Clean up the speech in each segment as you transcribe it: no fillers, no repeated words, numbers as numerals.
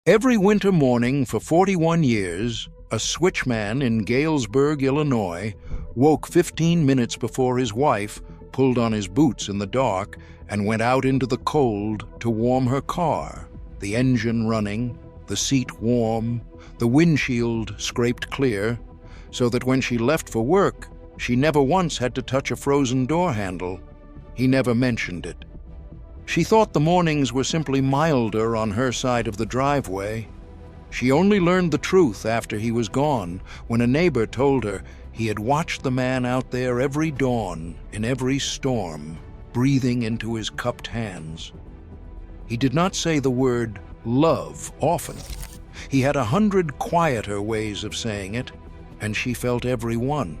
Every winter morning for 41 years, a switchman in Galesburg, Illinois, woke 15 minutes before his wife pulled on his boots in the dark and went out into the cold to warm her car, the engine running, the seat warm, the windshield scraped clear, so that when she left for work, she never once had to touch a frozen door handle. He never mentioned it. She thought the mornings were simply milder on her side of the driveway. She only learned the truth after he was gone, when a neighbor told her he had watched the man out there every dawn, in every storm, breathing into his cupped hands. He did not say the word love often. He had 100 quieter ways of saying it, and she felt every one.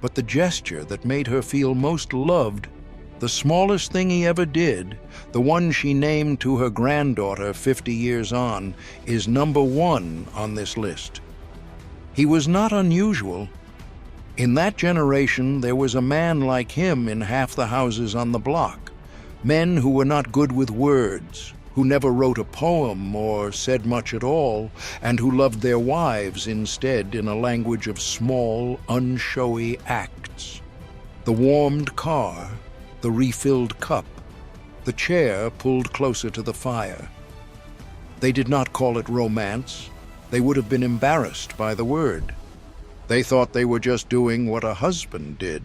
But the gesture that made her feel most loved, the smallest thing he ever did, the one she named to her granddaughter 50 years on, is number one on this list. He was not unusual. In that generation, there was a man like him in half the houses on the block. Men who were not good with words, who never wrote a poem or said much at all, and who loved their wives instead in a language of small, unshowy acts. The warmed car, the refilled cup, the chair pulled closer to the fire. They did not call it romance. They would have been embarrassed by the word. They thought they were just doing what a husband did.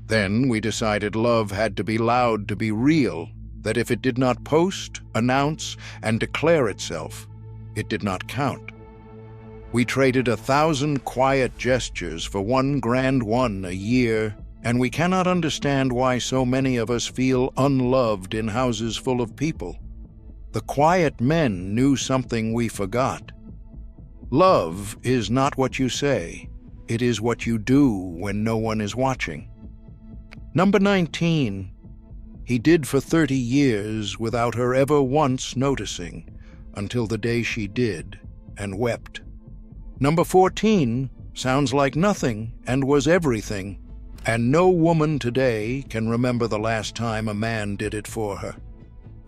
Then we decided love had to be loud to be real, that if it did not post, announce, and declare itself, it did not count. We traded 1,000 quiet gestures for one grand one a year, and we cannot understand why so many of us feel unloved in houses full of people. The quiet men knew something we forgot. Love is not what you say, it is what you do when no one is watching. Number 19. He did for 30 years without her ever once noticing, until the day she did, and wept. Number 14 sounds like nothing and was everything, and no woman today can remember the last time a man did it for her.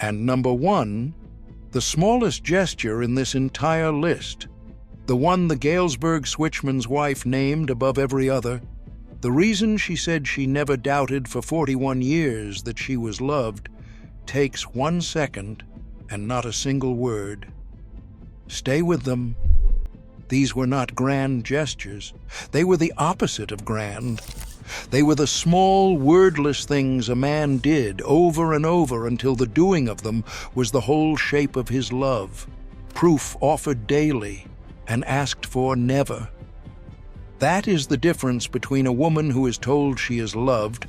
And number 1, the smallest gesture in this entire list, the one the Galesburg switchman's wife named above every other, the reason she said she never doubted for 41 years that she was loved, takes 1 second and not a single word. Stay with them. These were not grand gestures. They were the opposite of grand. They were the small, wordless things a man did over and over until the doing of them was the whole shape of his love, proof offered daily and asked for never. That is the difference between a woman who is told she is loved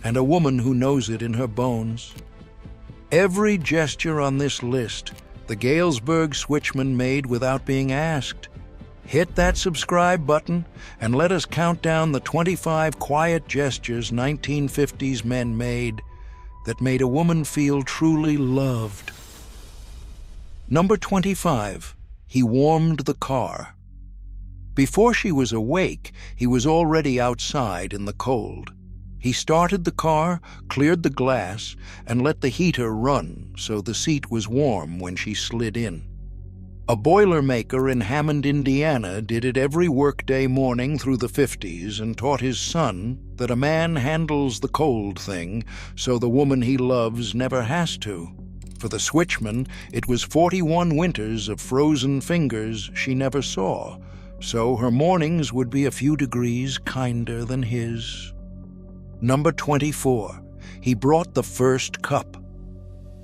and a woman who knows it in her bones. Every gesture on this list, the Galesburg switchman made without being asked. Hit that subscribe button and let us count down the 25 quiet gestures 1950s men made that made a woman feel truly loved. Number 25. He warmed the car. Before she was awake, he was already outside in the cold. He started the car, cleared the glass, and let the heater run so the seat was warm when she slid in. A boilermaker in Hammond, Indiana, did it every workday morning through the 50s and taught his son that a man handles the cold thing so the woman he loves never has to. For the switchman, it was 41 winters of frozen fingers she never saw, so her mornings would be a few degrees kinder than his. Number 24. He brought the first cup.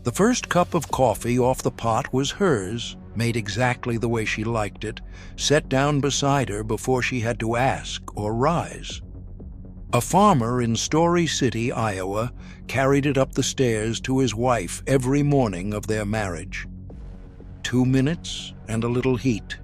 The first cup of coffee off the pot was hers, made exactly the way she liked it, set down beside her before she had to ask or rise. A farmer in Story City, Iowa, carried it up the stairs to his wife every morning of their marriage. 2 minutes and a little heat.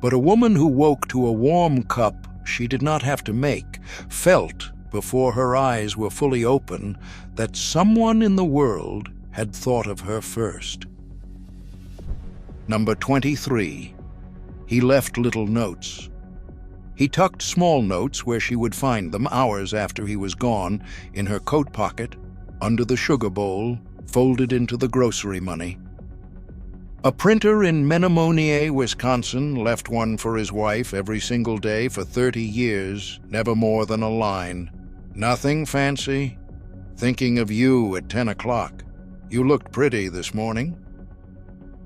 But a woman who woke to a warm cup she did not have to make, felt before her eyes were fully open that someone in the world had thought of her first. Number 23. He left little notes. He tucked small notes where she would find them hours after he was gone, in her coat pocket, under the sugar bowl, folded into the grocery money. A printer in Menomonee, Wisconsin, left one for his wife every single day for 30 years, never more than a line. Nothing fancy. Thinking of you at 10 o'clock. You looked pretty this morning.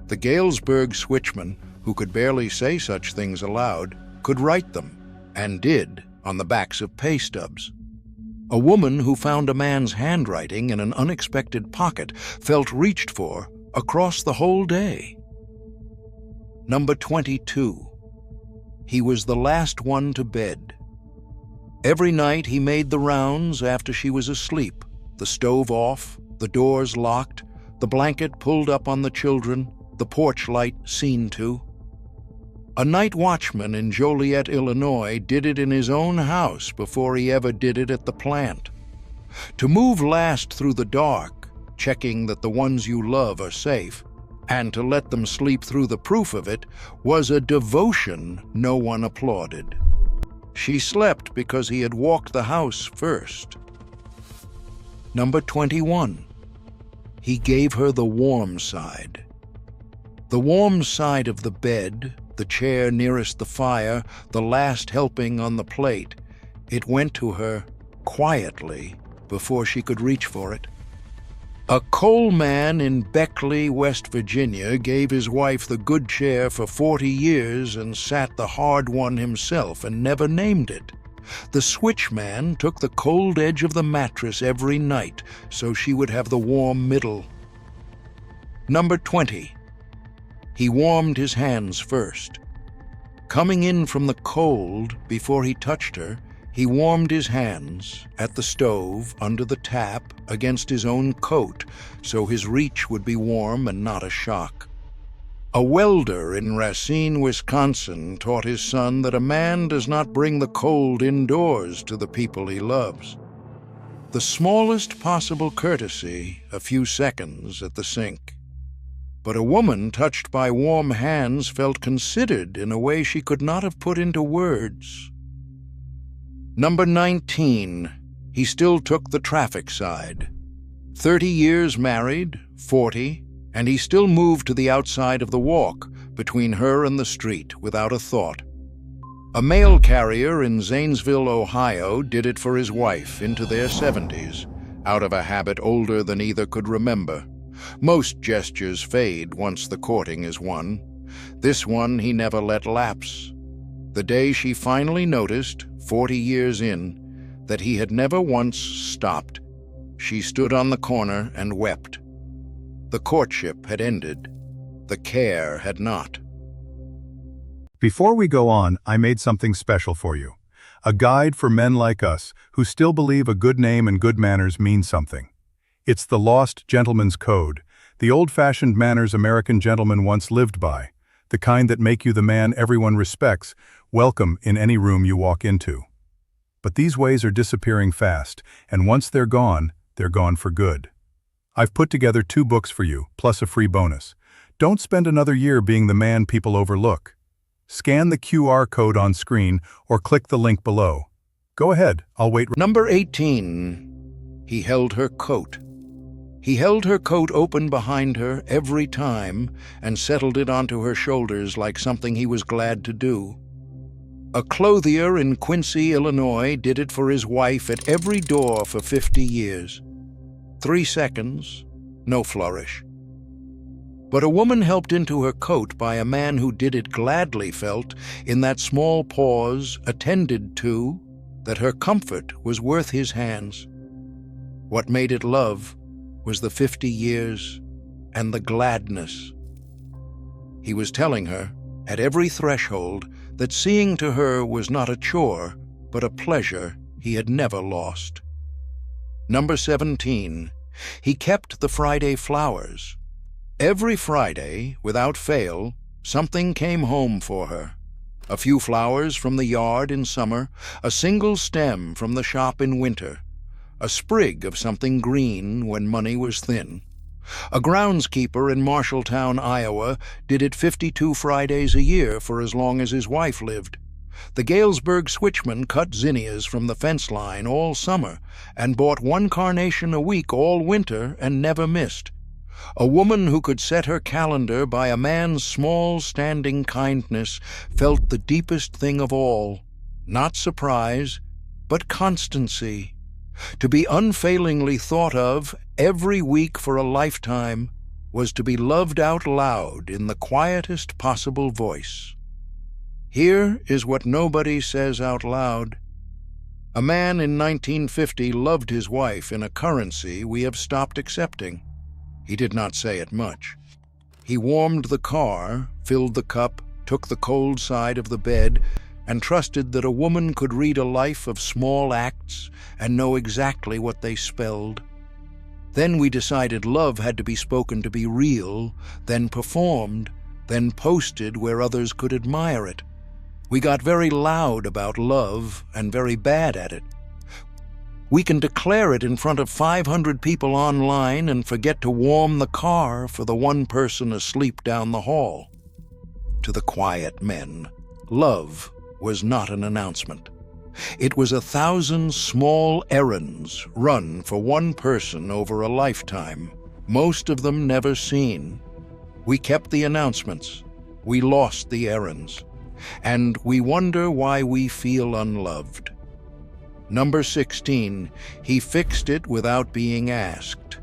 The Galesburg switchman, who could barely say such things aloud, could write them, and did, on the backs of pay stubs. A woman who found a man's handwriting in an unexpected pocket felt reached for across the whole day. Number 22. He was the last one to bed. Every night he made the rounds after she was asleep, the stove off, the doors locked, the blanket pulled up on the children, the porch light seen to. A night watchman in Joliet, Illinois, did it in his own house before he ever did it at the plant. To move last through the dark, checking that the ones you love are safe, and to let them sleep through the proof of it, was a devotion no one applauded. She slept because he had walked the house first. Number 21. He gave her the warm side. The warm side of the bed, the chair nearest the fire, the last helping on the plate. It went to her quietly before she could reach for it. A coal man in Beckley, West Virginia, gave his wife the good chair for 40 years and sat the hard one himself and never named it. The switchman took the cold edge of the mattress every night so she would have the warm middle. Number 20. He warmed his hands first. Coming in from the cold before he touched her, he warmed his hands at the stove, under the tap, against his own coat, so his reach would be warm and not a shock. A welder in Racine, Wisconsin, taught his son that a man does not bring the cold indoors to the people he loves. The smallest possible courtesy, a few seconds at the sink. But a woman touched by warm hands felt considered in a way she could not have put into words. Number 19. He still took the traffic side. 30 years married, 40, and he still moved to the outside of the walk, between her and the street, without a thought. A mail carrier in Zanesville, Ohio, did it for his wife into their 70s, out of a habit older than either could remember. Most gestures fade once the courting is won. This one he never let lapse. The day she finally noticed, 40 years in, that he had never once stopped, she stood on the corner and wept. The courtship had ended. The care had not. Before we go on, I made something special for you. A guide for men like us who still believe a good name and good manners mean something. It's the Lost Gentleman's Code, the old-fashioned manners American gentlemen once lived by, the kind that make you the man everyone respects, welcome in any room you walk into. But these ways are disappearing fast, and once they're gone for good. I've put together 2 books for you, plus a free bonus. Don't spend another year being the man people overlook. Scan the QR code on screen or click the link below. Go ahead, I'll wait. Number 18. He held her coat. He held her coat open behind her every time and settled it onto her shoulders like something he was glad to do. A clothier in Quincy, Illinois, did it for his wife at every door for 50 years. 3 seconds, no flourish. But a woman helped into her coat by a man who did it gladly felt, in that small pause, attended to, that her comfort was worth his hands. What made it love was the 50 years and the gladness. He was telling her, at every threshold, that seeing to her was not a chore, but a pleasure he had never lost. Number 17. He kept the Friday flowers. Every Friday, without fail, something came home for her. A few flowers from the yard in summer, a single stem from the shop in winter, a sprig of something green when money was thin. A groundskeeper in Marshalltown, Iowa, did it 52 Fridays a year for as long as his wife lived. The Galesburg switchman cut zinnias from the fence line all summer and bought 1 carnation a week all winter and never missed. A woman who could set her calendar by a man's small standing kindness felt the deepest thing of all, not surprise, but constancy. To be unfailingly thought of every week for a lifetime was to be loved out loud in the quietest possible voice. Here is what nobody says out loud. A man in 1950 loved his wife in a currency we have stopped accepting. He did not say it much. He warmed the car, filled the cup, took the cold side of the bed, and trusted that a woman could read a life of small acts and know exactly what they spelled. Then we decided love had to be spoken to be real, then performed, then posted where others could admire it. We got very loud about love and very bad at it. We can declare it in front of 500 people online and forget to warm the car for the one person asleep down the hall. To the quiet men, love was not an announcement. It was 1,000 small errands run for one person over a lifetime, most of them never seen. We kept the announcements. We lost the errands. And we wonder why we feel unloved. Number 16, he fixed it without being asked.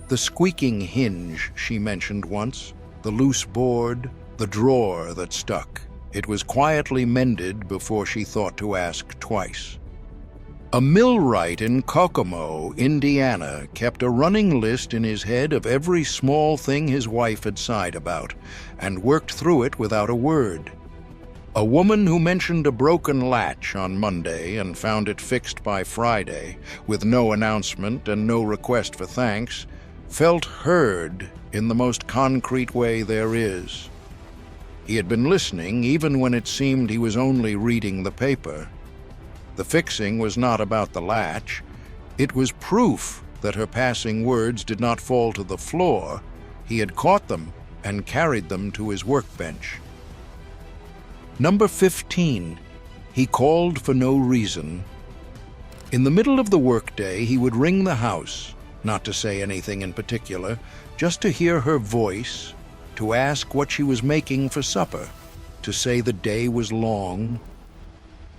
The squeaking hinge she mentioned once, the loose board, the drawer that stuck. It was quietly mended before she thought to ask twice. A millwright in Kokomo, Indiana, kept a running list in his head of every small thing his wife had sighed about, and worked through it without a word. A woman who mentioned a broken latch on Monday and found it fixed by Friday, with no announcement and no request for thanks, felt heard in the most concrete way there is. He had been listening even when it seemed he was only reading the paper. The fixing was not about the latch. It was proof that her passing words did not fall to the floor. He had caught them and carried them to his workbench. Number 15, he called for no reason. In the middle of the workday, he would ring the house, not to say anything in particular, just to hear her voice, to ask what she was making for supper, to say the day was long.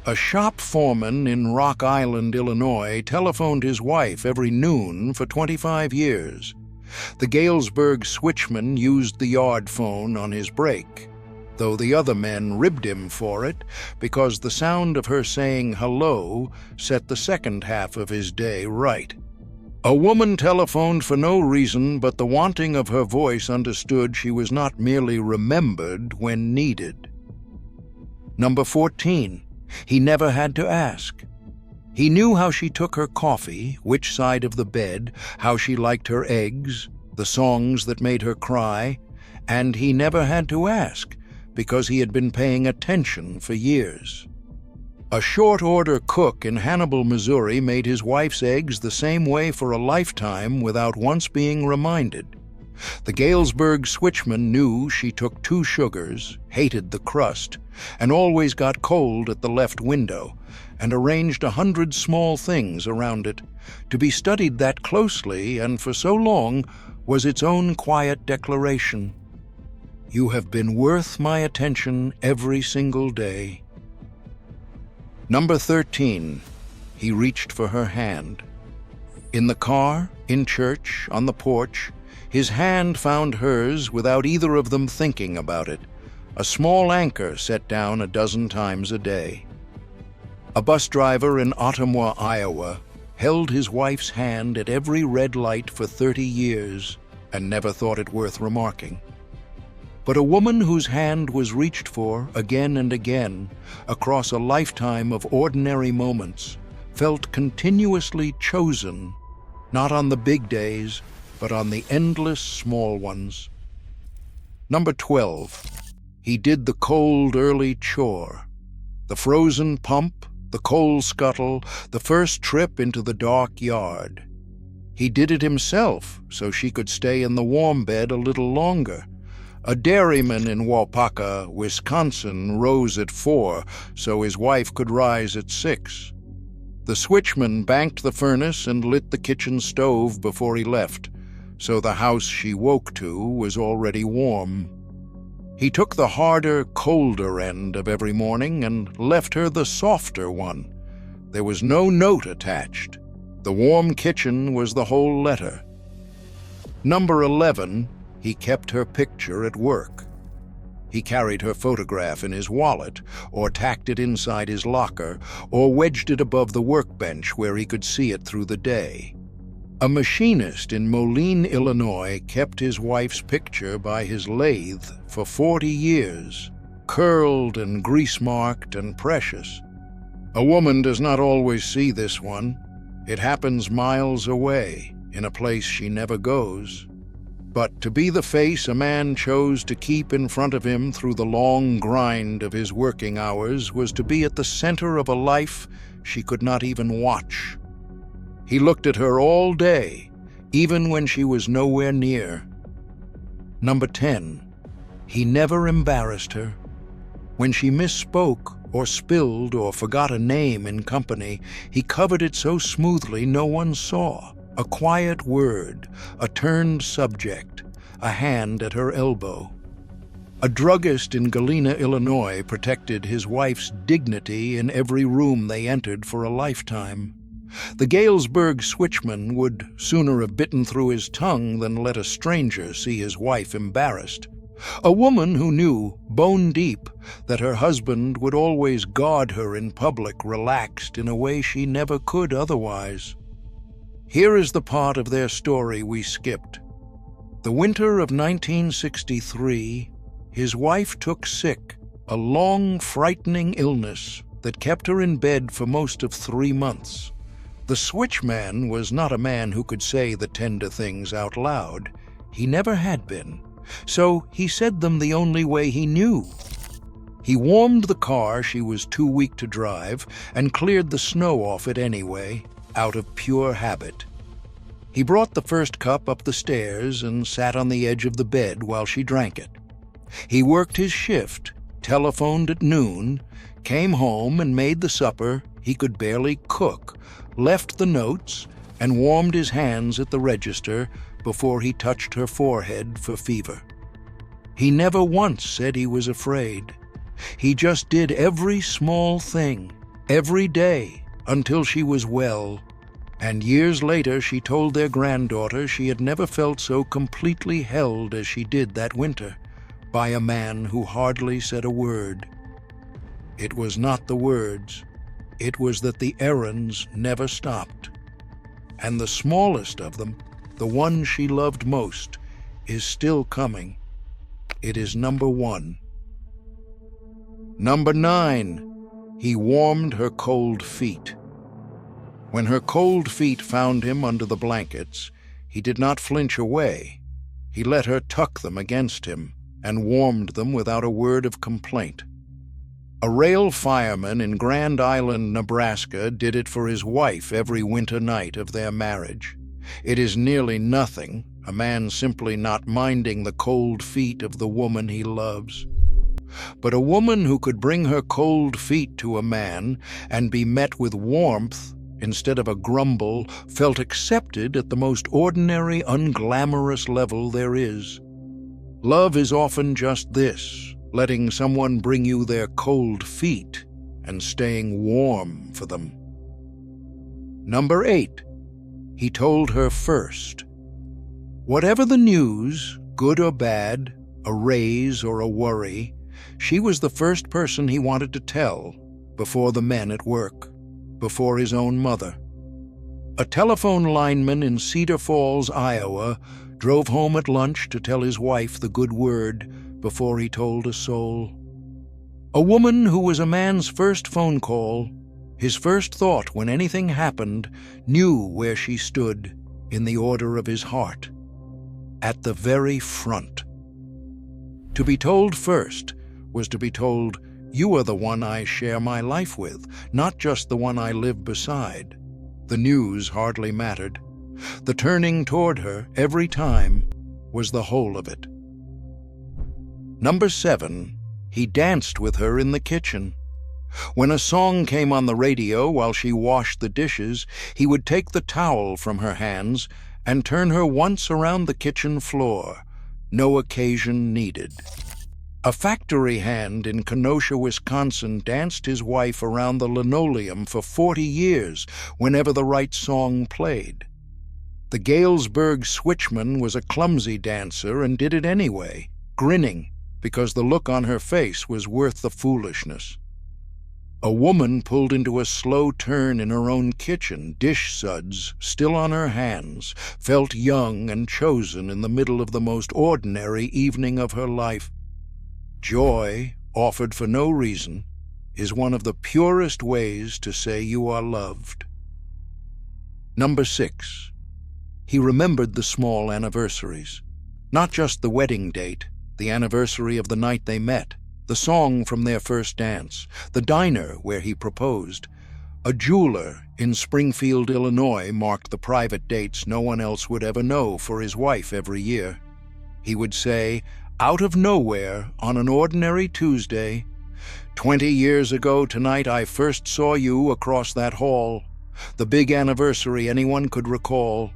A shop foreman in Rock Island, Illinois, telephoned his wife every noon for 25 years. The Galesburg switchman used the yard phone on his break, though the other men ribbed him for it because the sound of her saying hello set the second half of his day right. A woman telephoned for no reason, but the wanting of her voice understood she was not merely remembered when needed. Number 14, he never had to ask. He knew how she took her coffee, which side of the bed, how she liked her eggs, the songs that made her cry, and he never had to ask because he had been paying attention for years. A short-order cook in Hannibal, Missouri made his wife's eggs the same way for a lifetime without once being reminded. The Galesburg switchman knew she took 2 sugars, hated the crust, and always got cold at the left window, and arranged 100 small things around it. To be studied that closely and for so long was its own quiet declaration. You have been worth my attention every single day. Number 13, he reached for her hand. In the car, in church, on the porch, his hand found hers without either of them thinking about it, a small anchor set down a dozen times a day. A bus driver in Ottumwa, Iowa, held his wife's hand at every red light for 30 years and never thought it worth remarking. But a woman whose hand was reached for again and again across a lifetime of ordinary moments felt continuously chosen, not on the big days, but on the endless small ones. Number 12, he did the cold early chore. The frozen pump, the coal scuttle, the first trip into the dark yard. He did it himself so she could stay in the warm bed a little longer. A dairyman in Waupaca, Wisconsin, rose at 4 so his wife could rise at 6. The switchman banked the furnace and lit the kitchen stove before he left, so the house she woke to was already warm. He took the harder, colder end of every morning and left her the softer one. There was no note attached. The warm kitchen was the whole letter. Number 11, he kept her picture at work. He carried her photograph in his wallet, or tacked it inside his locker, or wedged it above the workbench where he could see it through the day. A machinist in Moline, Illinois, kept his wife's picture by his lathe for 40 years, curled and grease-marked and precious. A woman does not always see this one. It happens miles away, in a place she never goes. But to be the face a man chose to keep in front of him through the long grind of his working hours was to be at the center of a life she could not even watch. He looked at her all day, even when she was nowhere near. Number 10, he never embarrassed her. When she misspoke or spilled or forgot a name in company, he covered it so smoothly no one saw. A quiet word, a turned subject, a hand at her elbow. A druggist in Galena, Illinois, protected his wife's dignity in every room they entered for a lifetime. The Galesburg switchman would sooner have bitten through his tongue than let a stranger see his wife embarrassed. A woman who knew, bone deep, that her husband would always guard her in public relaxed in a way she never could otherwise. Here is the part of their story we skipped. The winter of 1963, his wife took sick, a long, frightening illness that kept her in bed for most of 3 months. The switchman was not a man who could say the tender things out loud. He never had been, so he said them the only way he knew. He warmed the car she was too weak to drive and cleared the snow off it anyway, out of pure habit. He brought the first cup up the stairs and sat on the edge of the bed while she drank it. He worked his shift, telephoned at noon, came home and made the supper he could barely cook, left the notes, and warmed his hands at the register before he touched her forehead for fever. He never once said he was afraid. He just did every small thing, every day, until she was well. And years later she told their granddaughter she had never felt so completely held as she did that winter, by a man who hardly said a word. It was not the words. It was that the errands never stopped. And the smallest of them, the one she loved most, is still coming. It is number 1. Number 9, he warmed her cold feet. When her cold feet found him under the blankets, he did not flinch away. He let her tuck them against him and warmed them without a word of complaint. A rail fireman in Grand Island, Nebraska, did it for his wife every winter night of their marriage. It is nearly nothing, a man simply not minding the cold feet of the woman he loves. But a woman who could bring her cold feet to a man and be met with warmth instead of a grumble felt accepted at the most ordinary, unglamorous level there is. Love is often just this, letting someone bring you their cold feet and staying warm for them. Number 8, he told her first. Whatever the news, good or bad, a raise or a worry, she was the first person he wanted to tell, before the men at work, before his own mother. A telephone lineman in Cedar Falls, Iowa, drove home at lunch to tell his wife the good word before he told a soul. A woman who was a man's first phone call, his first thought when anything happened, knew where she stood in the order of his heart, at the very front. To be told first was to be told, "You are the one I share my life with, not just the one I live beside." The news hardly mattered. The turning toward her every time was the whole of it. Number 7, he danced with her in the kitchen. When a song came on the radio while she washed the dishes, he would take the towel from her hands and turn her once around the kitchen floor, no occasion needed. A factory hand in Kenosha, Wisconsin danced his wife around the linoleum for 40 years whenever the right song played. The Galesburg switchman was a clumsy dancer and did it anyway, grinning, because the look on her face was worth the foolishness. A woman pulled into a slow turn in her own kitchen, dish suds still on her hands, felt young and chosen in the middle of the most ordinary evening of her life. Joy, offered for no reason, is one of the purest ways to say you are loved. Number 6. He remembered the small anniversaries. Not just the wedding date, the anniversary of the night they met, the song from their first dance, the diner where he proposed. A jeweler in Springfield, Illinois marked the private dates no one else would ever know for his wife every year. He would say, out of nowhere, on an ordinary Tuesday, 20 years ago tonight I first saw you across that hall, the big anniversary anyone could recall.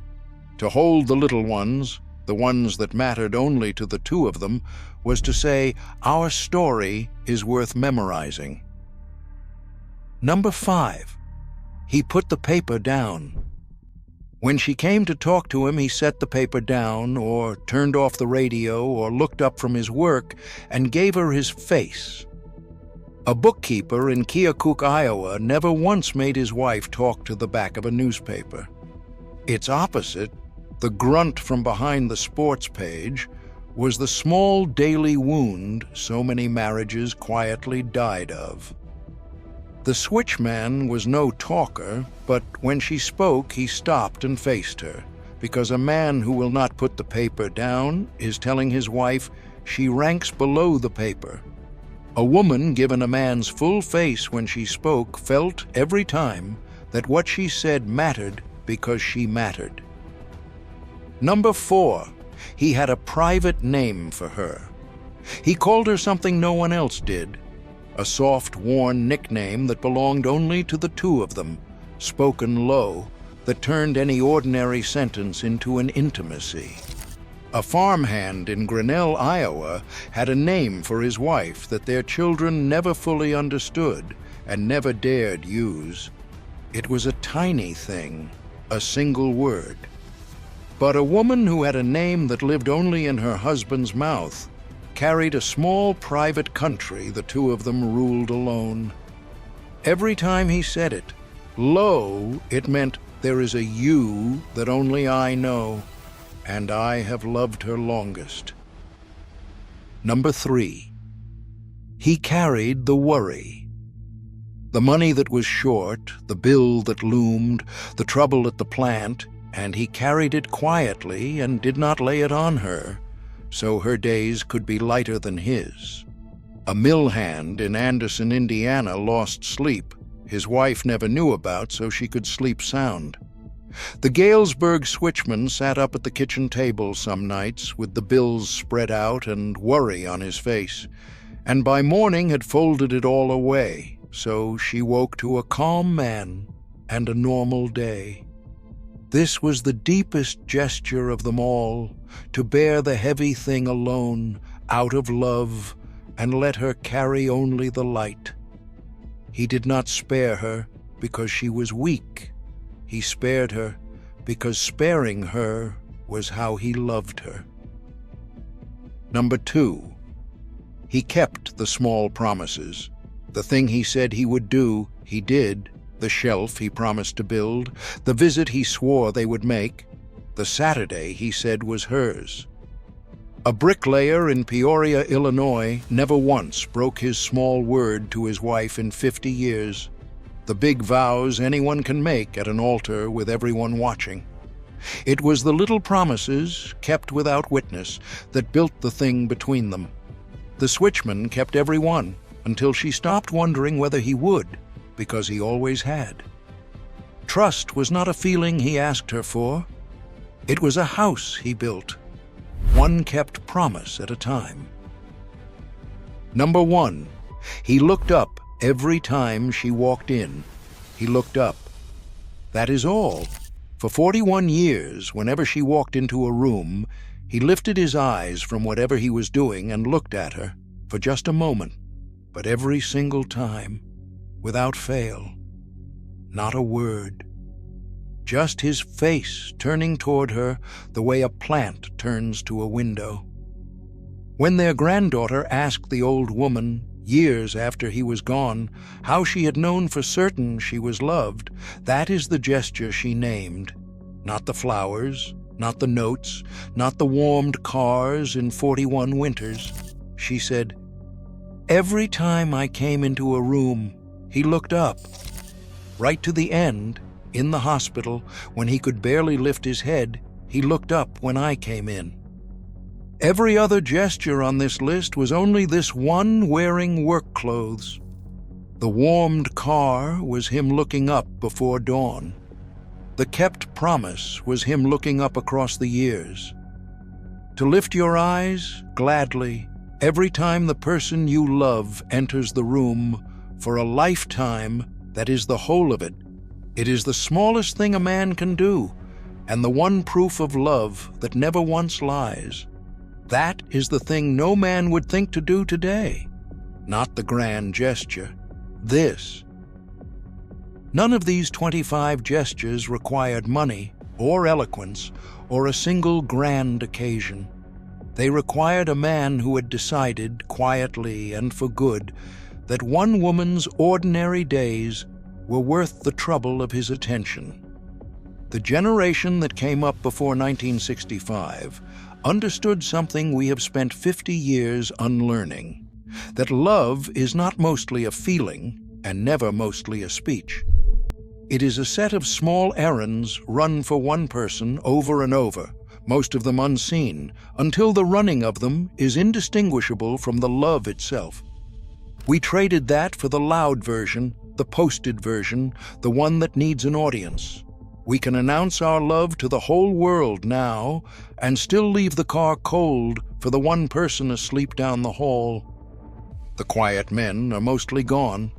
To hold the little ones, the ones that mattered only to the two of them, was to say, our story is worth memorizing. Number 5. He put the paper down. When she came to talk to him, he set the paper down, or turned off the radio, or looked up from his work and gave her his face. A bookkeeper in Keokuk, Iowa, never once made his wife talk to the back of a newspaper. Its opposite, the grunt from behind the sports page, was the small daily wound so many marriages quietly died of. The switchman was no talker, but when she spoke, he stopped and faced her, because a man who will not put the paper down is telling his wife she ranks below the paper. A woman given a man's full face when she spoke felt every time that what she said mattered because she mattered. Number 4. He had a private name for her. He called her something no one else did, a soft, worn nickname that belonged only to the two of them, spoken low, that turned any ordinary sentence into an intimacy. A farmhand in Grinnell, Iowa, had a name for his wife that their children never fully understood and never dared use. It was a tiny thing, a single word. But a woman who had a name that lived only in her husband's mouth carried a small private country the two of them ruled alone. Every time he said it, lo, it meant there is a you that only I know, and I have loved her longest. Number 3. He carried the worry. The money that was short, the bill that loomed, the trouble at the plant, and he carried it quietly and did not lay it on her, so her days could be lighter than his. A mill hand in Anderson, Indiana lost sleep his wife never knew about so she could sleep sound. The Galesburg switchman sat up at the kitchen table some nights with the bills spread out and worry on his face, and by morning had folded it all away, so she woke to a calm man and a normal day. This was the deepest gesture of them all, to bear the heavy thing alone, out of love, and let her carry only the light. He did not spare her because she was weak. He spared her because sparing her was how he loved her. Number 2. He kept the small promises. The thing he said he would do, he did. The shelf he promised to build, the visit he swore they would make, the Saturday he said was hers. A bricklayer in Peoria, Illinois, never once broke his small word to his wife in 50 years. The big vows anyone can make at an altar with everyone watching. It was the little promises, kept without witness, that built the thing between them. The switchman kept every one until she stopped wondering whether he would, because he always had. Trust was not a feeling he asked her for. It was a house he built, one kept promise at a time. Number 1. He looked up every time she walked in. He looked up. That is all, For 41 years, whenever she walked into a room, he lifted his eyes from whatever he was doing and looked at her for just a moment, but every single time, without fail, not a word. Just his face turning toward her the way a plant turns to a window. When their granddaughter asked the old woman, years after he was gone, how she had known for certain she was loved, that is the gesture she named. Not the flowers, not the notes, not the warmed cars in 41 winters. She said, "Every time I came into a room, he looked up." Right to the end, in the hospital, when he could barely lift his head, he looked up when I came in. Every other gesture on this list was only this one wearing work clothes. The warmed car was him looking up before dawn. The kept promise was him looking up across the years. To lift your eyes gladly every time the person you love enters the room for a lifetime, that is the whole of it. It is the smallest thing a man can do, and the one proof of love that never once lies. That is the thing no man would think to do today, not the grand gesture. This. None of these 25 gestures required money or eloquence or a single grand occasion. They required a man who had decided, quietly and for good, that one woman's ordinary days were worth the trouble of his attention. The generation that came up before 1965 understood something we have spent 50 years unlearning, that love is not mostly a feeling and never mostly a speech. It is a set of small errands run for one person over and over, most of them unseen, until the running of them is indistinguishable from the love itself. We traded that for the loud version, the posted version, the one that needs an audience. We can announce our love to the whole world now and still leave the car cold for the one person asleep down the hall. The quiet men are mostly gone,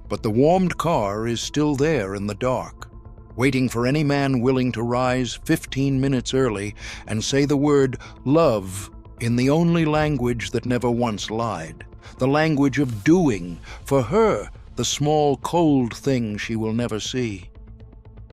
but the warmed car is still there in the dark, waiting for any man willing to rise 15 minutes early and say the word love in the only language that never once lied, the language of doing, for her, the small cold thing she will never see.